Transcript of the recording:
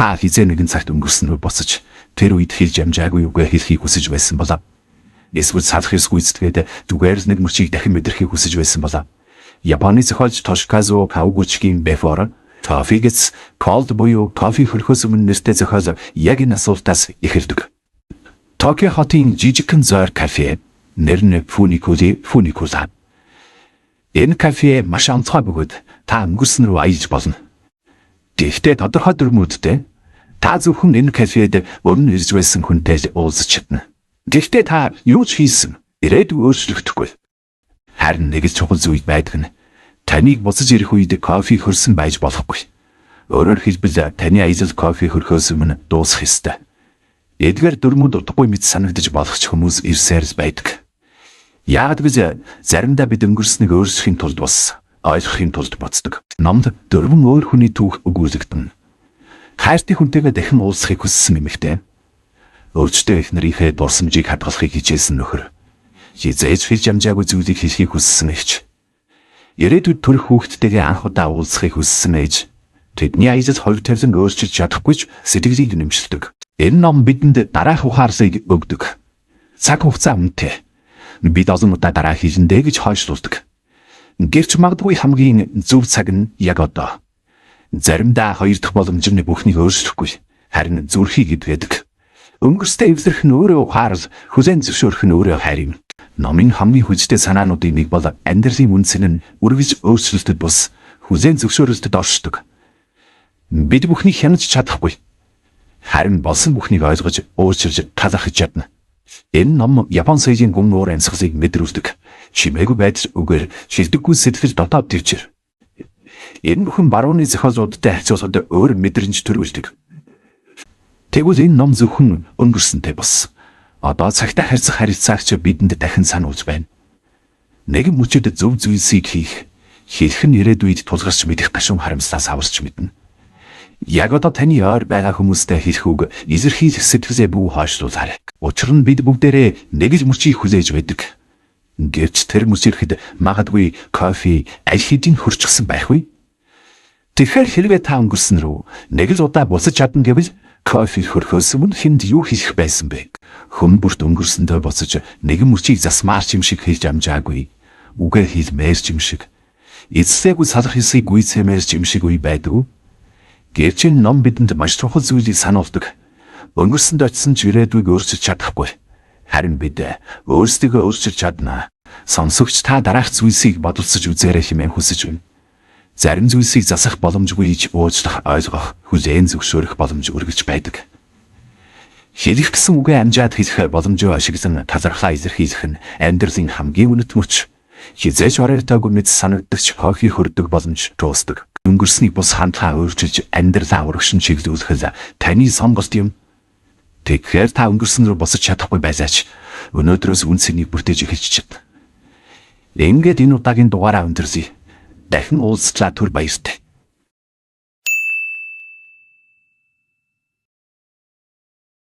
Та хизээ нэгэн цагт өнгөрсөн рүү буцаж тэр үед хэлж амжаагүй үгээ хэлхийг хүсэж байсан болов. Эсвэл салах ёсгүй зүтгээд зүгээр нэг мөчийг дахин мэдрэхийг хүсэж байсан болов. Японы зохиолч Тошказу Кавагучигийн Before Coffee-г cold буюу кофе хөрөхөөс өмнө нэртэй зохиол яг энэ асуултаас эхэлдэг. Токио хотын жижигхэн зойр кафе нэр нь Funikura. Энэ кафе маш онцгой бөгөөд та өнгөрсөн рүү аяж болно. Гэхдээ тодорхой дүрмүүдтэй та зөвхөн энэ кафед өмнө ирж байсан хүнтэй уулзах чадна. Гэхдээ та юу ч хийсэн ирээдүйг өөрчлөгдөхгүй. Харин нэг л чухал зүйл байдаг нь таныг буцаж ирэх үед кофе хөрсөн байж болохгүй. Өөрөөр хэлбэл таны аялал кофе хөрөхөөс өмнө дуусах ёстой. Эдгээр дүрмүүд удахгүй мэд санагдаж болох ч хүмүүс ирсээрс байдаг. Яагад гэж заримдаа бид өнгөрснийг өөрчлөхийн тулд бас ойлгохын тулд боцдог. Номд дөрвөн өөр хүний түүх өгүүлэгдэн. Хайртай хүнтэйгээ дахин уулзахыг хүссэн эмэгтэй. Өөрчдөө их нарийнхээ дурсамжийг хадгалахыг хичээсэн нөхөр. Хизээж хэлж амжаагүй зүйлийг хийхийг хүссэн эгч. Ирээдүйд төрөх хүүхдтэйгээ анх удаа уулзахыг хүссэн ээж. Тэдний аялал хувь тавилан өөрчилж чадахгүй ч сэтгэлийг нэмшилдэг. Энэ ном бидэнд дараах ухаарлыг өгдөг. Цаг хугацаа үнэтэй. Бид олон удаа дараа хийлэндэ гэж хойшлуулдаг. Гэвч магадгүй хамгийн зөв цаг нь яг одоо. Заримдаа хоёр дахь боломж нь бүхнийг өөрчлөхгүй. Харин зүрхийг идвэдэг. Өнгөрсдөө эвлэрх нь өөрөө ухаарл, хүлээн зөвшөөрөх нь өөрөө хайр юм. Номын хамгийн хүчтэй санаануудын нэг бол амьдралын үндсэн нь үргэлж өөрчлөлтөд бус, хүлээн зөвшөөрөлтөд оршдог. Бид бүхнийг хянаж чадахгүй. Харин болсон бүхнийг ойлгож, өөрчилж талархаж чадна. Энэ ном Япон соёлын гүн уур амьсгалыг мэдрүүлдэг. Чимээгүй байдал үгээр шилдэггүй сэтгэл дотоод төвчээр. Энэ бүхэн барууны зохиолуудтай харьцуулахад өөр мэдрэмж төрүүлдэг. Тэгвэл энэ ном зөвхөн өнгөрсөнтэй бос. Одоо цагтаа харьцах харилцаагч бидэнд дахин сануулж байна. Нэгэн мөчөд зөв зүйлсийг хийх нь ирээдүйд тулгарч мэдэх гашуун харамслаас аварч мэднэ. Яг одоо таны ойр байгаа хүмүүстэй хэлэх үг илэрхийлэх сэтгэлээ бүү хойшлуулаарай. Учир нь бид бүгдээрээ нэг л мөчийг хүлээж байдаг. Гэвч тэр мөч ирэхэд магадгүй кофе аль хэдийн хөрчихсөн байхгүй. Тэгэхээр хэрвээ та өнгөрсөн рүү нэг л удаа буцаж чадна гэвэл кофе хөрөхөөс өмнө хүнд юу хийх байсан бэ? Хүн бүрт өнгөрсөндөө буцаж нэгэн мөчийг засмаарч юм шиг хийж амжаагүй. Үгээ хэлмээрч юм шиг. Эцсээгүй салах ёсыг гүйцэмээрч юм шиг үе байдаг. Гэвч энэ ном бидэнд маш чухал зүйлийг сануулдаг. Өнгөрсөнд очисон ч ирээдүйг өөрчилж чадахгүй. Харин бид өөрсдийгөө өөрчилж чадна. Сонсогч та дараах зүйлсийг бодолцож үзээрэй хэмээн хүсэж байна. Зарим зүйлсийг засах боломжгүй гэж уучлах, ойлгох, хүлээн зөвшөөрөх боломж өргөж байдаг. Хэлэх гэсэн үгээ амжаад хэлэх боломжоо ашиглан талархлаа илэрхийлэх нь амьдралын хамгийн үнэт мөч. Хизээч оройтойгүй мэд санагдагч кофе хөрдөг боломж дуустдаг. Өнгөрсний бус хандлага өөрчилж амьдралаа урагшин чиглүүлэх л таны сонголт юм. Тэгэхээр та өнгөрсөн рүү босож чадахгүй байлаач өнөөдрөөс үнцнийг бүртээж эхэлж чадна. Ингээд энэ удаагийн дугаараа өндөрлөе. Дахин уулзлаа түр баяртай.